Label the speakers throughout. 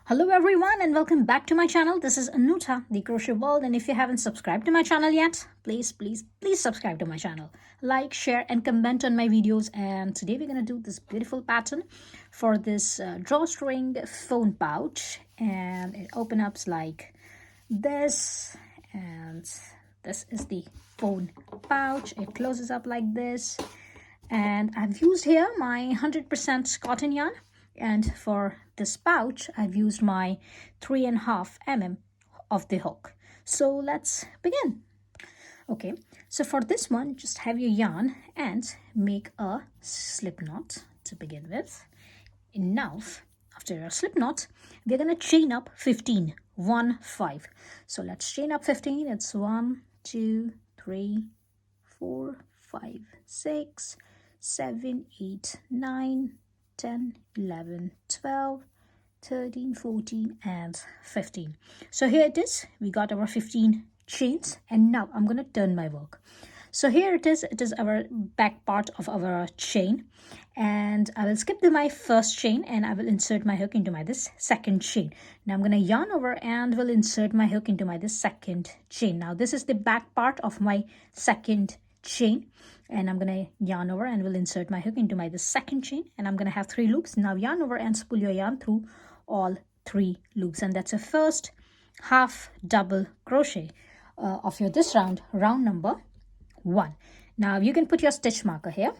Speaker 1: Hello everyone and welcome back to my channel. This is Anuta, the Crochet World, and if you haven't subscribed to my channel yet, please subscribe to my channel. Like, share and comment on my videos. And today we're going to do this beautiful pattern for this drawstring phone pouch, and it opens up like this, and this is the phone pouch. It closes up like this, and I've used here my 100% cotton yarn, and for this pouch I've used my 3.5 mm of the hook. So let's begin. Okay, so for this one, just have your yarn and make a slip knot to begin with. And now after your slip knot, we're gonna chain up 15, 1 5. So let's chain up 15. It's 1 2 3 4 5 6 7 8 9 10 11 12 13 14 and 15. So here it is, we got our 15 chains, and now I'm going to turn my work. So here it is our back part of our chain, and I will skip my first chain and I will insert my hook into this second chain. Now I'm going to yarn over and will insert my hook into this second chain. Now this is the back part of my second chain, and I'm gonna yarn over and will insert my hook into the second chain, and I'm gonna have 3 loops. Now yarn over and spool your yarn through all 3 loops, and that's a first half double crochet of your this round number 1. Now you can put your stitch marker here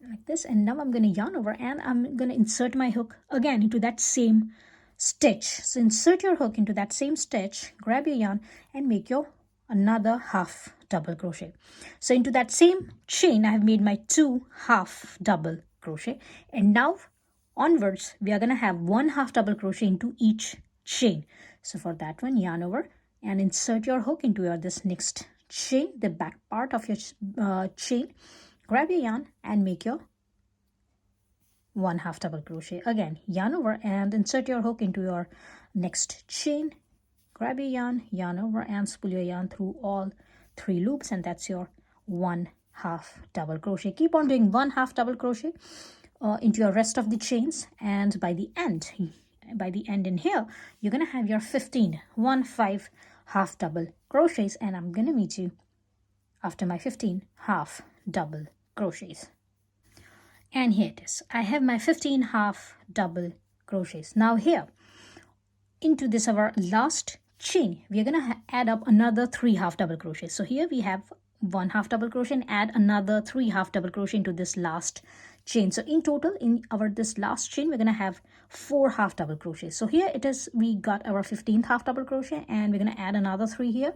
Speaker 1: like this, and now I'm going to yarn over and I'm going to insert my hook again into that same stitch. So insert your hook into that same stitch, grab your yarn and make your another half double crochet. So into that same chain I have made my 2 half double crochet, and now onwards we are going to have 1 half double crochet into each chain. So for that one, yarn over and insert your hook into this next chain, the back part of your chain, grab your yarn and make your 1 half double crochet. Again, yarn over and insert your hook into your next chain, grab your yarn over and spool your yarn through all 3 loops, and that's your 1 half double crochet. Keep on doing 1 half double crochet into your rest of the chains, and by the end in here you're gonna have your 15 1 5 half double crochets, and I'm gonna meet you after my 15 half double crochets. And here it is, I have my 15 half double crochets. Now here into this our last chain we are going to add up another 3 half double crochets. So here we have 1 half double crochet and add another 3 half double crochet into this last chain. So in total in our this last chain we're going to have 4 half double crochets. So here it is, we got our 15th half double crochet and we're going to add another 3 here.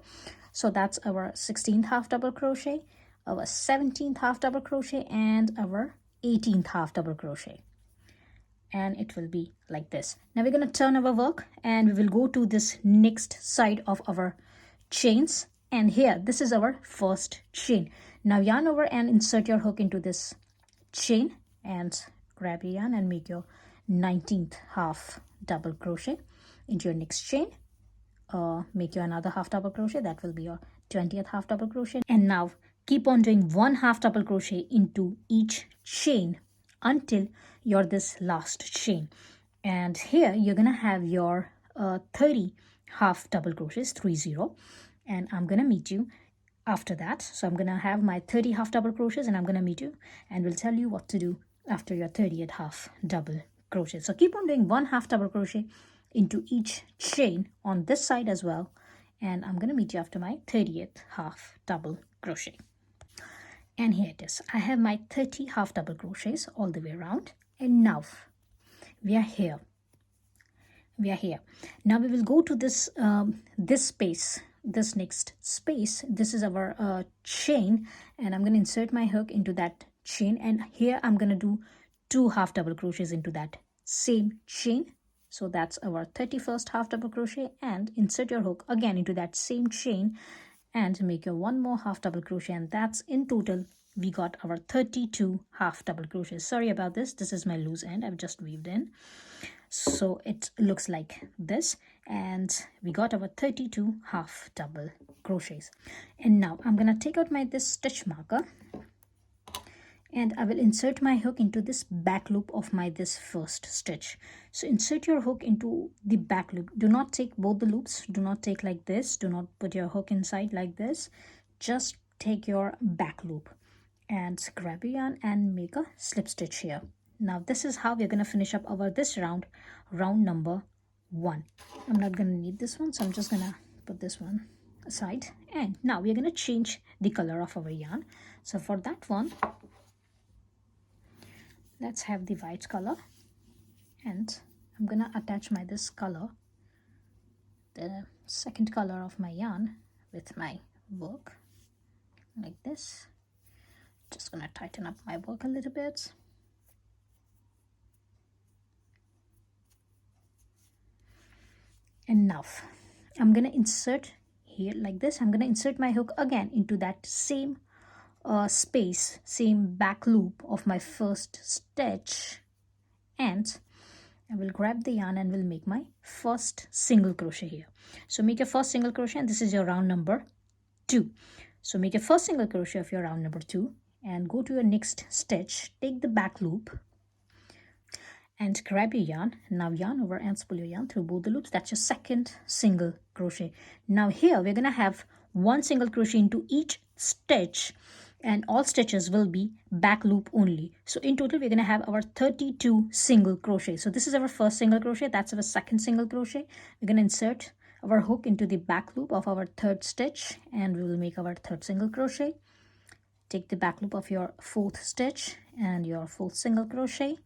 Speaker 1: So that's our 16th half double crochet, our 17th half double crochet and our 18th half double crochet, and it will be like this. Now we're going to turn our work and we will go to this next side of our chains, and here this is our first chain. Now yarn over and insert your hook into this chain and grab your yarn and make your 19th half double crochet into your next chain. Make your another half double crochet, that will be your 20th half double crochet, and now keep on doing 1 half double crochet into each chain until you're this last chain, and here you're gonna have your 30 half double crochets, 30, and I'm gonna meet you after that. So I'm gonna have my 30 half double crochets and I'm gonna meet you and will tell you what to do after your 30th half double crochet. So keep on doing 1 half double crochet into each chain on this side as well, and I'm gonna meet you after my 30th half double crochet. And here it is, I have my 30 half double crochets all the way around, and now we are here. Now we will go to this this space, this next space. This is our chain, and I'm going to insert my hook into that chain, and here I'm going to do 2 half double crochets into that same chain. So that's our 31st half double crochet, and insert your hook again into that same chain and make your 1 more half double crochet, and that's in total we got our 32 half double crochets. Sorry about this, this is my loose end, I've just weaved in, so it looks like this, and we got our 32 half double crochets. And now I'm gonna take out my this stitch marker and I will insert my hook into this back loop of my this first stitch. So insert your hook into the back loop. Do not take both the loops. Do not take like this. Do not put your hook inside like this. Just take your back loop and grab your yarn and make a slip stitch here. Now this is how we're going to finish up our this round number 1. I'm not going to need this one, so I'm just going to put this one aside. And now we're going to change the color of our yarn. So for that one, let's have the white color, and I'm going to attach my this color, the second color of my yarn, with my work like this. Just going to tighten up my work a little bit. And now I'm going to insert here like this. I'm going to insert my hook again into that same space, same back loop of my first stitch, and I will grab the yarn and will make my first single crochet here. So make your first single crochet, and this is your round number 2. So make your first single crochet of your round number 2 and go to your next stitch, take the back loop and grab your yarn. Now yarn over and pull your yarn through both the loops. That's your second single crochet. Now here we're going to have one single crochet into each stitch, and all stitches will be back loop only. So in total we're going to have our 32 single crochet. So this is our first single crochet, that's our second single crochet. We're going to insert our hook into the back loop of our third stitch and we will make our third single crochet. Take the back loop of your fourth stitch and your fourth single crochet.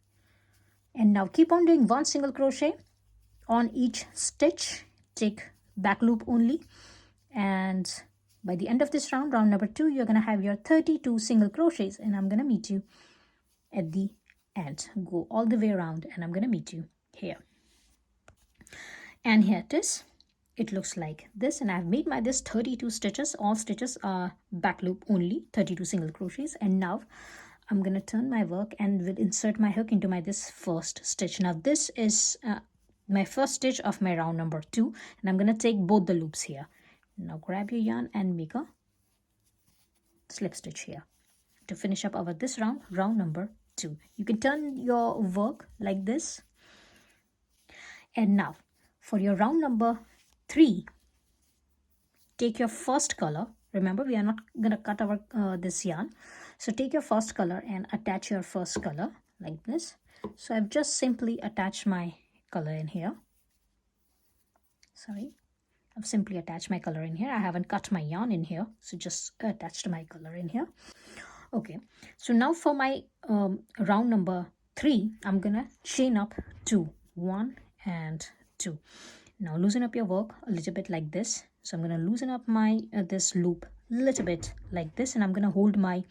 Speaker 1: And now keep on doing one single crochet on each stitch. Take back loop only, and by the end of this round number 2, you're going to have your 32 single crochets, and I'm going to meet you at the end. Go all the way around and I'm going to meet you here. And here it is. It looks like this, and I've made my this 32 stitches. All stitches are back loop only, 32 single crochets. And now I'm going to turn my work and will insert my hook into my this first stitch. Now this is my first stitch of my round number 2, and I'm going to take both the loops here. Now grab your yarn and make a slip stitch here to finish up our this round number 2. You can turn your work like this. And now for your round number 3, take your first color. Remember, we are not going to cut our this yarn. So take your first color and attach your first color like this. So I've just simply attached my color in here. Sorry, I've simply attached my color in here. I haven't cut my yarn in here, so just attached my color in here. Okay, so now for my round number 3, I'm gonna chain up 2, 1 and 2. Now loosen up your work a little bit like this. So I'm gonna loosen up my this loop a little bit like this, and I'm gonna hold my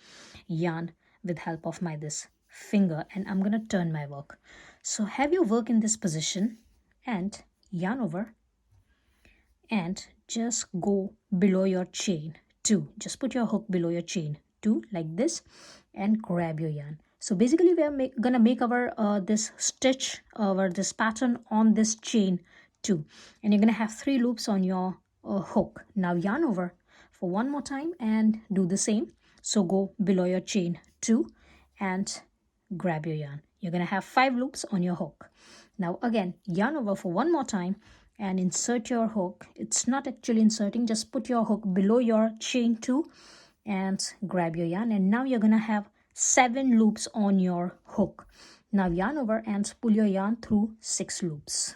Speaker 1: yarn with help of my this finger, and I'm gonna turn my work. So have your work in this position and yarn over and just go below your chain 2. Just put your hook below your chain 2 like this and grab your yarn. So basically we are gonna make our this stitch, this pattern on this chain 2, and you're gonna have 3 loops on your hook. Now yarn over for one more time and do the same. So go below your chain 2 and grab your yarn. You're gonna have 5 loops on your hook. Now again, yarn over for one more time and insert your hook. It's not actually inserting, just put your hook below your chain 2 and grab your yarn. And now you're gonna have 7 loops on your hook. Now yarn over and pull your yarn through 6 loops.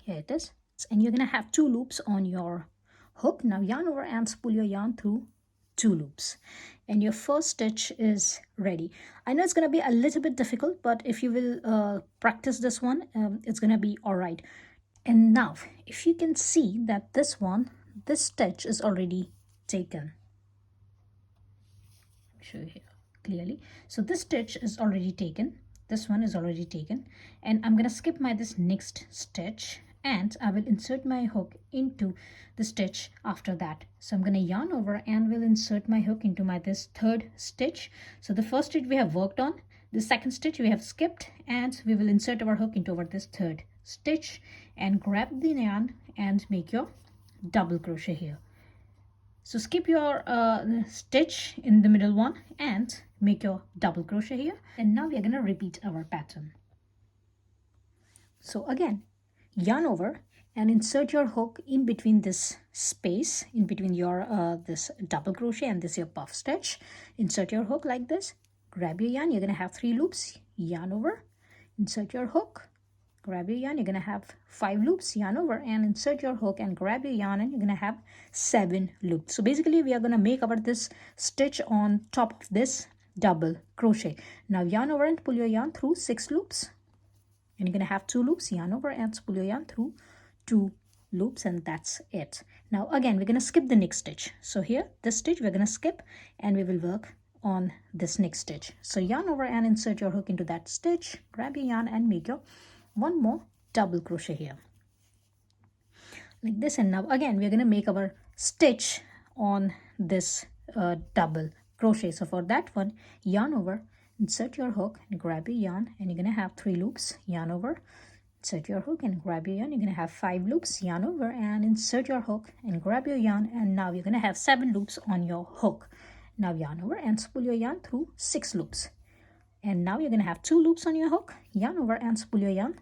Speaker 1: Here it is. And you're gonna have 2 loops on your hook. Now yarn over and pull your yarn through 2 loops, and your first stitch is ready. I know it's going to be a little bit difficult, but if you will practice this one, it's going to be all right. And now if you can see that this stitch is already taken. Let me show you here clearly. So this stitch is already taken. This one is already taken, and I'm going to skip my this next stitch, and I will insert my hook into the stitch after that. So I'm going to yarn over and will insert my hook into my this third stitch. So the first stitch we have worked on, the second stitch we have skipped, and we will insert our hook into our this third stitch and grab the yarn and make your double crochet here. So skip your stitch in the middle one and make your double crochet here. And now we are going to repeat our pattern. So again, yarn over and insert your hook in between this space, in between your this double crochet and this your puff stitch. Insert your hook like this, grab your yarn, you're going to have 3 loops, yarn over, insert your hook, grab your yarn, you're going to have 5 loops, yarn over, and insert your hook and grab your yarn, and you're going to have 7 loops. So basically we are going to make our this stitch on top of this double crochet. Now yarn over and pull your yarn through 6 loops, and you're going to have 2 loops, yarn over and pull your yarn through 2 loops, and that's it. Now again we're going to skip the next stitch. So here this stitch we're going to skip and we will work on this next stitch. So yarn over and insert your hook into that stitch, grab your yarn and make your one more double crochet here like this. And now again we're going to make our stitch on this double crochet. So for that one, yarn over, insert your hook and grab your yarn, and you're going to have 3 loops, yarn over, insert your hook and grab your yarn, you're going to have 5 loops, yarn over and insert your hook and grab your yarn, and now you're going to have 7 loops on your hook. Now yarn over and spool your yarn through 6 loops, and now you're going to have 2 loops on your hook, yarn over and spool your yarn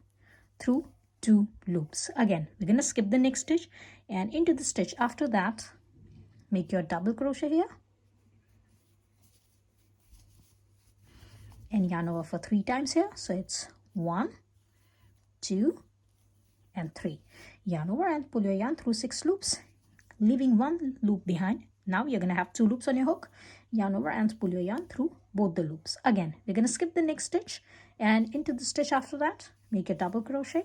Speaker 1: through 2 loops. Again we're going to skip the next stitch, and into the stitch after that make your double crochet here and yarn over for 3 times here. So it's 1, 2 and 3. Yarn over and pull your yarn through 6 loops, leaving 1 loop behind. Now you're going to have 2 loops on your hook, yarn over and pull your yarn through both the loops. Again we're going to skip the next stitch, and into the stitch after that make a double crochet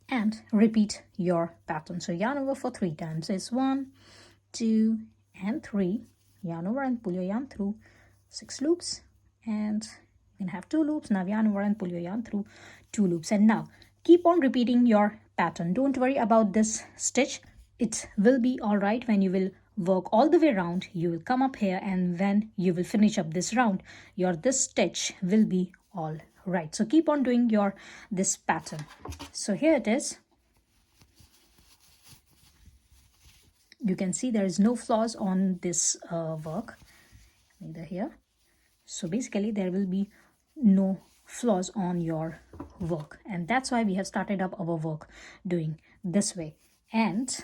Speaker 1: and repeat your pattern. So yarn over for 3 times. It's 1, 2 and 3. Yarn over and pull your yarn through 6 loops, and you can have 2 loops. Now yarn over and pull your yarn through 2 loops, and now keep on repeating your pattern. Don't worry about this stitch, it will be all right when you will work all the way around. You will come up here, and when you will finish up this round, your this stitch will be all right. So keep on doing your this pattern. So here it is. You can see there is no flaws on this work, neither here. So basically there will be no flaws on your work, and that's why we have started up our work doing this way. And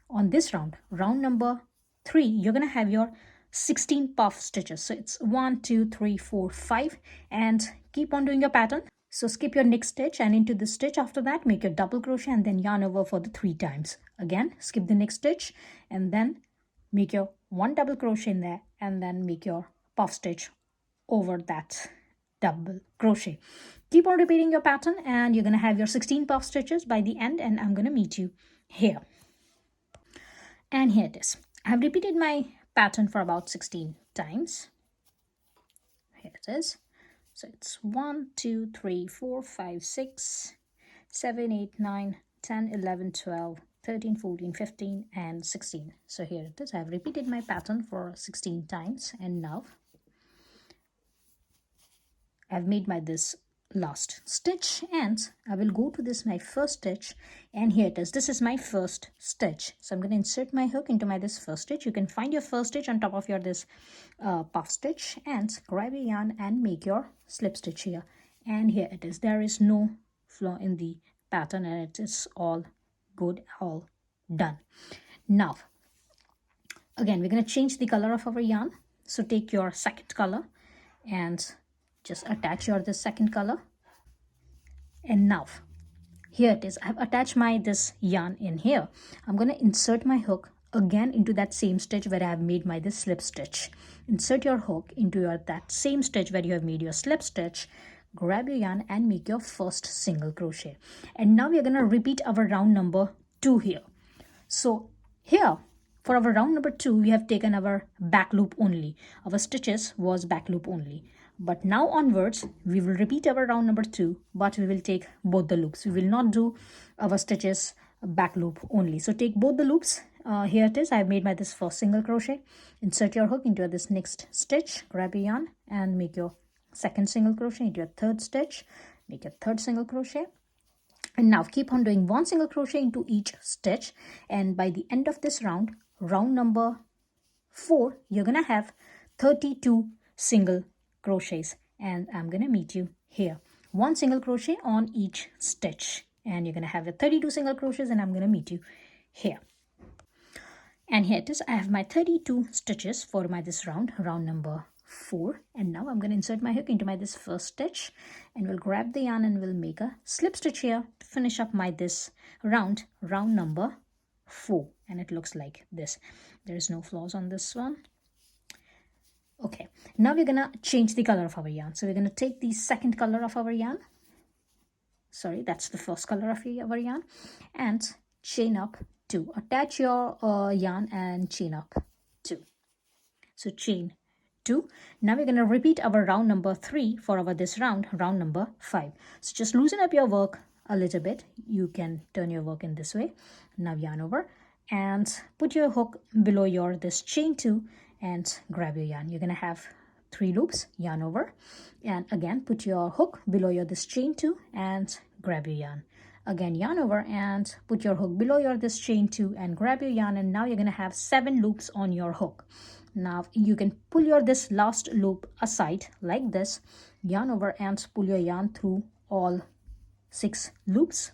Speaker 1: on this round number 3, you're gonna have your 16 puff stitches. So it's 1, 2, 3, 4, 5, and keep on doing your pattern. So skip your next stitch, and into the stitch after that make your double crochet and then yarn over for the 3 times. Again skip the next stitch and then make your 1 double crochet in there, and then make your puff stitch over that double crochet. Keep on repeating your pattern, and you're going to have your 16 puff stitches by the end, and I'm going to meet you here. And here it is. I have repeated my pattern for about 16 times. Here it is. So it's 1, 2, 3, 4, 5, 6, 7, 8, 9, 10, 11, 12, 13, 14, 15, and 16. So here it is. I have repeated my pattern for 16 times, and now I've made my this last stitch, and I will go to this my first stitch, and here it is. This is my first stitch. So I'm going to insert my hook into my this first stitch. You can find your first stitch on top of your this puff stitch, and grab your yarn and make your slip stitch here. And here it is. There is no flaw in the pattern, and it is all good, all done. Now again we're going to change the color of our yarn. So take your second color and just attach your this second color, and now here it is. I've attached my this yarn in here. I'm going to insert my hook again into that same stitch where I have made my this slip stitch. Insert your hook into your that same stitch where you have made your slip stitch, grab your yarn and make your first single crochet. And now we are going to repeat our round number 2 here. So here for our round number 2 we have taken our back loop only. Our stitches was back loop only. But now onwards we will repeat our round number 2, but we will take both the loops. We will not do our stitches back loop only. So take both the loops. Here it is. I have made my this first single crochet. Insert your hook into this next stitch, grab your yarn and make your second single crochet into your third stitch, make your third single crochet, And now keep on doing 1 single crochet into each stitch, and by the end of this round, round number 4, you're gonna have 32 single crochets, and I'm gonna meet you here. 1 single crochet on each stitch, and you're gonna have a 32 single crochets, and I'm gonna meet you here. And here it is. I have my 32 stitches for my this round number 4, and now I'm going to insert my hook into my this first stitch, and we'll grab the yarn and we'll make a slip stitch here to finish up my this round number 4, and it looks like this. There is no flaws on this one. Okay, now we're gonna change the color of our yarn. So we're gonna take the second color of our yarn, sorry, that's the first color of our yarn, and chain up 2. Attach your yarn and chain up 2. So chain 2. Now we're going to repeat our round number 3 for our this round number 5. So just loosen up your work a little bit. You can turn your work in this way. Now yarn over and put your hook below your this chain 2 and grab your yarn. You're going to have 3 loops, yarn over, and again put your hook below your this chain 2 and grab your yarn. Again yarn over and put your hook below your this chain 2 and grab your yarn, and now you're going to have 7 loops on your hook. Now you can pull your this last loop aside like this, yarn over and pull your yarn through all 6 loops,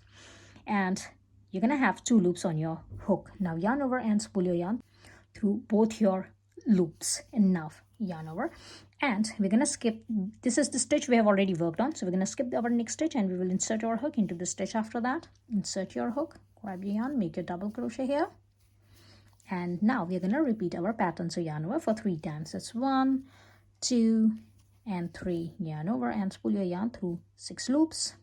Speaker 1: and you're going to have 2 loops on your hook. Now yarn over and pull your yarn through both your loops, and now yarn over, and we're going to skip, this is the stitch we have already worked on, so we're going to skip our next stitch and we will insert our hook into the stitch after that. Insert your hook, grab your yarn, make your double crochet here, and now we're going to repeat our pattern. So yarn over for 3 times. It's 1, 2 and 3. Yarn over and pull your yarn through 6 loops.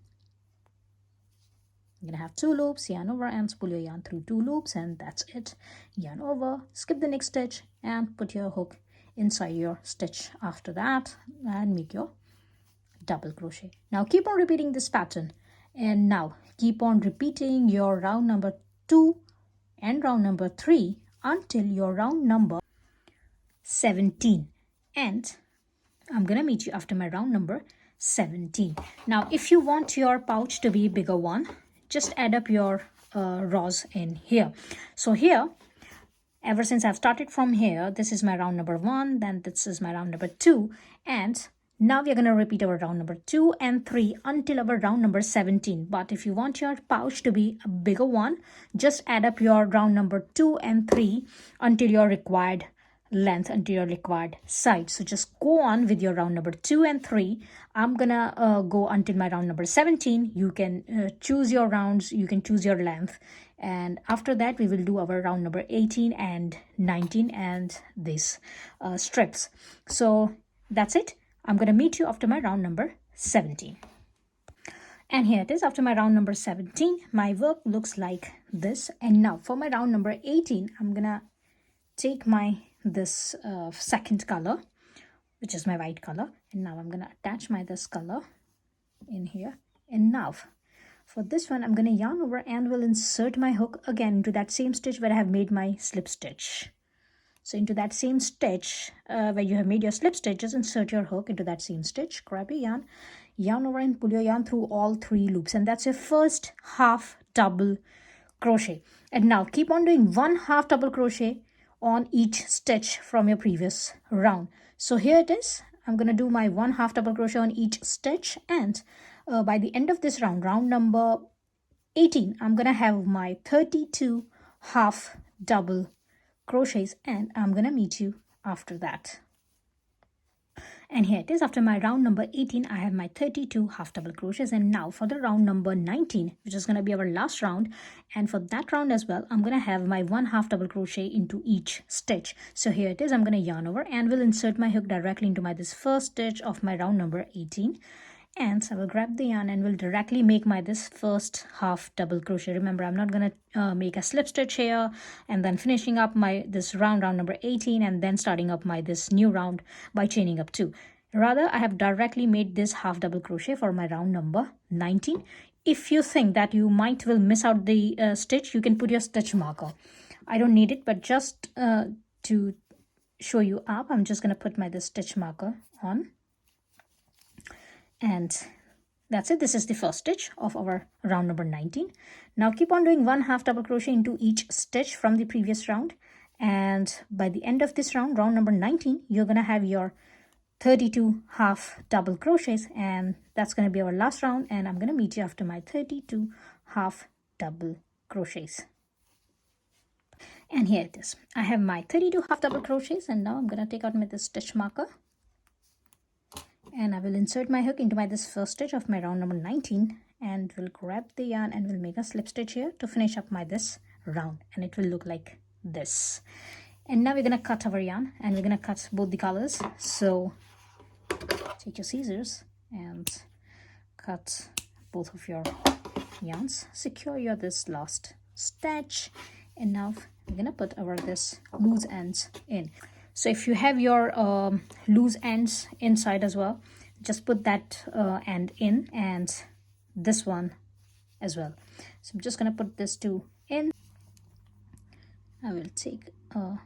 Speaker 1: You're gonna have 2 loops, yarn over and pull your yarn through 2 loops, and that's it. Yarn over, skip the next stitch and put your hook inside your stitch after that and make your double crochet. Now keep on repeating this pattern, and now keep on repeating your round number 2 and round number 3 until your round number 17, and I'm gonna meet you after my round number 17. Now if you want your pouch to be a bigger one, just add up your rows in here. So here, ever since I've started from here, this is my round number 1, then this is my round number 2, and now we're going to repeat our round number 2 and 3 until our round number 17. But if you want your pouch to be a bigger one, just add up your round number 2 and 3 until your required length, until your required size. So just go on with your round number 2 and 3. I'm gonna go until my round number 17. You can choose your rounds, you can choose your length, and after that we will do our round number 18 and 19 and these strips. So that's it. I'm gonna meet you after my round number 17. And here it is. After my round number 17, my work looks like this. And now for my round number 18, I'm gonna take my this second color, which is my white color, and now I'm gonna attach my this color in here. And now for this one, I'm gonna yarn over and will insert my hook again into that same stitch where I have made my slip stitch. So into that same stitch where you have made your slip stitch, just insert your hook into that same stitch, grab your yarn, yarn over and pull your yarn through all 3 loops, and that's your first half double crochet. And now keep on doing 1 half double crochet on each stitch from your previous round. So here it is. I'm going to do my 1 half double crochet on each stitch, and by the end of this round number 18, I'm going to have my 32 half double crochets, and I'm going to meet you after that. And here it is. After my round number 18, I have my 32 half double crochets, and now for the round number 19, which is going to be our last round, and for that round as well, I'm going to have my 1 half double crochet into each stitch. So here it is. I'm going to yarn over and will insert my hook directly into my this first stitch of my round number 18, and I will grab the yarn and will directly make my this first half double crochet. Remember, I'm not going to make a slip stitch here and then finishing up my this round number 18 and then starting up my this new round by chaining up 2. Rather, I have directly made this half double crochet for my round number 19. If you think that you might will miss out the stitch, you can put your stitch marker. I don't need it, but just to show you up, I'm just going to put my this stitch marker on. And That's it. This is the first stitch of our round number 19. Now keep on doing 1/2 double crochet into each stitch from the previous round, and by the end of this round, round number 19, you're going to have your 32 half double crochets, and that's going to be our last round, and I'm going to meet you after my 32 half double crochets. And here it is. I have my 32 half double crochets, and now I'm going to take out my this stitch marker, and I will insert my hook into my this first stitch of my round number 19, and we'll grab the yarn and we'll make a slip stitch here to finish up my this round, and it will look like this. And now we're going to cut our yarn, and we're going to cut both the colors. So take your scissors and cut both of your yarns, secure your this last stitch, and now we're gonna put our this loose ends in. So if you have your loose ends inside as well, just put that end in, and this one as well. So I'm just gonna put this two in. I will take a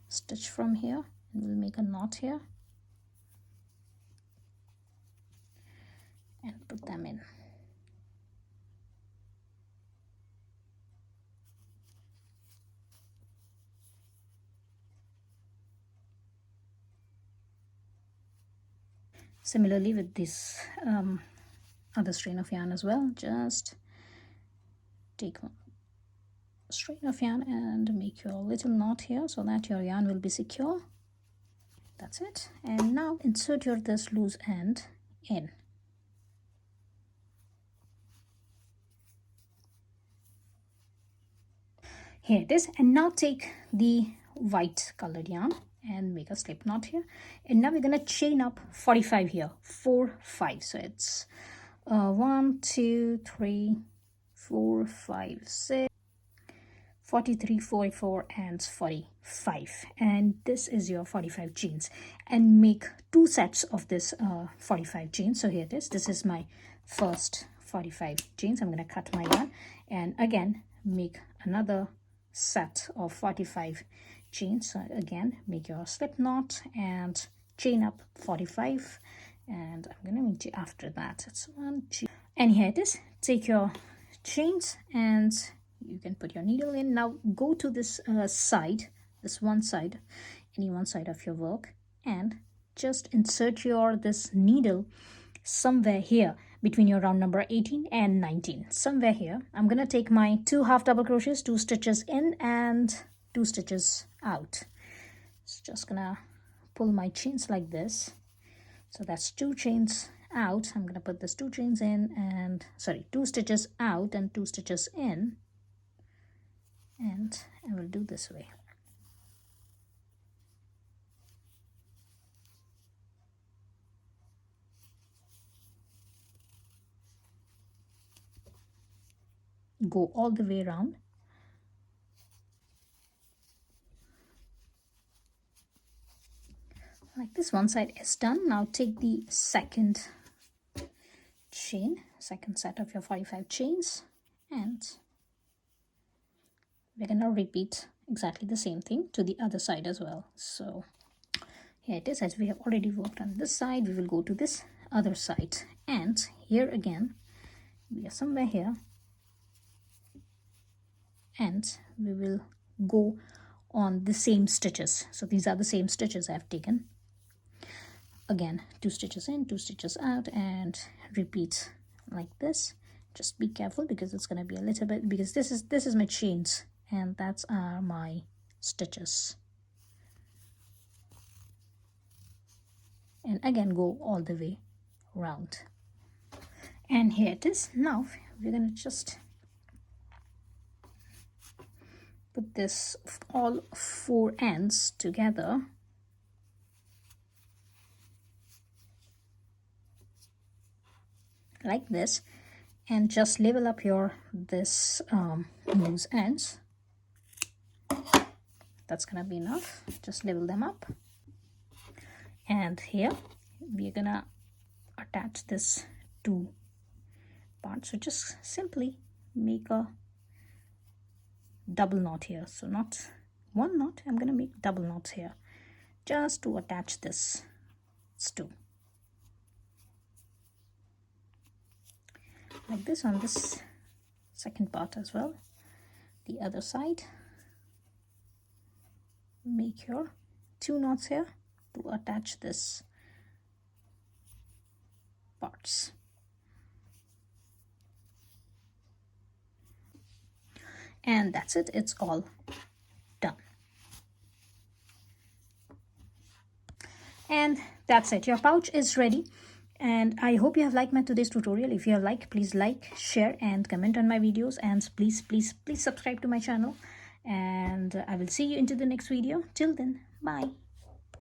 Speaker 1: stitch from here and we'll make a knot here and put them in. Similarly with this other strain of yarn as well, just take one strain of yarn and make your little knot here so that your yarn will be secure. That's it. And now insert your this loose end in. Here it is. And now take the white colored yarn and make a slip knot here, and now we're going to chain up 45 here, 4 5. So it's 1 2 3 4 5 6 43 44 and 45, and this is your 45 chains, and make 2 sets of this 45 chains. So here it is. This is my first 45 chains. I'm going to cut my yarn and again make another set of 45 chains. So again, make your slip knot and chain up 45, and I'm going to meet you after that. It's 1 2, and here it is. Take your chains and you can put your needle in. Now go to this side, this one side, any one side of your work, and just insert your this needle somewhere here between your round number 18 and 19, somewhere here. I'm gonna take my 2 half double crochets, 2 stitches in and 2 stitches out. So just gonna pull my chains like this. So that's 2 chains out. I'm gonna put this 2 chains in and 2 stitches out and 2 stitches in, and I will do this way. Go all the way around. Like this, one side is done. Now take the second chain, second set of your 45 chains, and we're gonna repeat exactly the same thing to the other side as well. So here it is. As we have already worked on this side, we will go to this other side, and here again we are somewhere here, and we will go on the same stitches. So these are the same stitches I have taken. Again, 2 stitches in, 2 stitches out, and repeat like this. Just be careful because it's going to be a little bit, because this is my chains and that's my stitches. And again, go all the way round. And here it is. Now we're going to just put this all 4 ends together. Like this, and just level up your this loose ends. That's gonna be enough. Just level them up, and here we're gonna attach this 2 parts. So just simply make a double knot here. So not 1 knot, I'm gonna make double knots here just to attach this 2. like this on this second part as well. The other side, make your 2 knots here to attach this parts. And that's it, it's all done. And that's it, your pouch is ready. And I hope you have liked my today's tutorial. If you have liked, please like, share and comment on my videos, and please subscribe to my channel, and I will see you into the next video. Till then, bye.